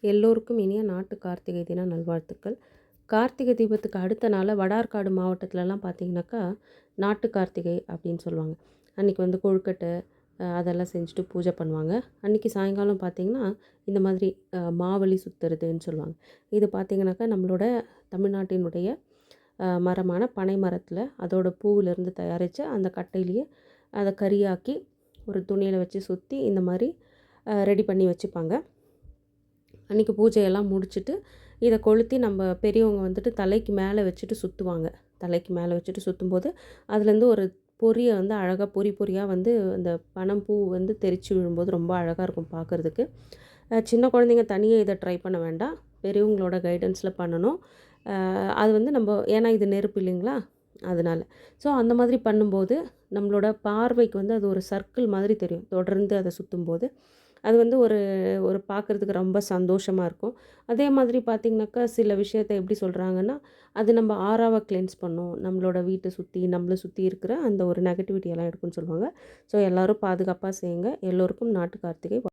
எல்லோருக்கும் இனிய நாட்டு கார்த்திகை தின நல்வாழ்த்துக்கள். கார்த்திகை தீபத்துக்கு அடுத்த நாள் வடார்காடு மாவட்டத்துலலாம் பார்த்தீங்கன்னாக்கா, நாட்டு கார்த்திகை அப்படின்னு சொல்லுவாங்க. அன்றைக்கி வந்து கொழுக்கட்டை அதெல்லாம் செஞ்சுட்டு பூஜை பண்ணுவாங்க. அன்றைக்கி சாயங்காலம் பார்த்திங்கன்னா, இந்த மாதிரி மாவலி சுற்றுறதுன்னு சொல்லுவாங்க. இது பார்த்திங்கனாக்கா நம்மளோட தமிழ்நாட்டினுடைய மரமான பனை மரத்தில் அதோட பூவிலேருந்து தயாரித்த அந்த கட்டையிலேயே அதை கரியாக்கி ஒரு துணியில் வச்சு சுற்றி இந்த மாதிரி ரெடி பண்ணி வச்சுப்பாங்க. அன்றைக்கி பூஜையெல்லாம் முடிச்சுட்டு இதை கொளுத்தி நம்ம பெரியவங்க வந்துட்டு தலைக்கு மேலே வச்சுட்டு சுற்றுவாங்க. தலைக்கு மேலே வச்சுட்டு சுற்றும்போது அதுலேருந்து ஒரு பொரியை வந்து அழகாக பொறி பொரியாக வந்து அந்த பனம் பூ வந்து தெரித்து விழும்போது ரொம்ப அழகாக இருக்கும் பார்க்குறதுக்கு. சின்ன குழந்தைங்க தனியாக இதை ட்ரை பண்ண வேண்டாம், பெரியவங்களோட கைடன்ஸில் பண்ணணும். அது வந்து நம்ம ஏன்னா இது நெருப்பு இல்லைங்களா, அதனால். ஸோ அந்த மாதிரி பண்ணும்போது நம்மளோட பார்வைக்கு வந்து அது ஒரு சர்க்கிள் மாதிரி தெரியும். தொடர்ந்து அதை சுற்றும்போது அது வந்து ஒரு ஒரு பார்க்குறதுக்கு ரொம்ப சந்தோஷமாக இருக்கும். அதே மாதிரி பார்த்திங்கனாக்கா சில விஷயத்த எப்படி சொல்கிறாங்கன்னா, அது நம்ம ஆறாவ கிளென்ஸ் பண்ணும், நம்மளோட வீட்டை சுற்றி நம்மளை சுற்றி இருக்கிற அந்த ஒரு நெகட்டிவிட்டி எல்லாம் எடுக்குன்னு சொல்லுவாங்க. ஸோ எல்லோரும் பாதுகாப்பாக செய்யுங்க. எல்லோருக்கும் நாட்டு கார்த்திகை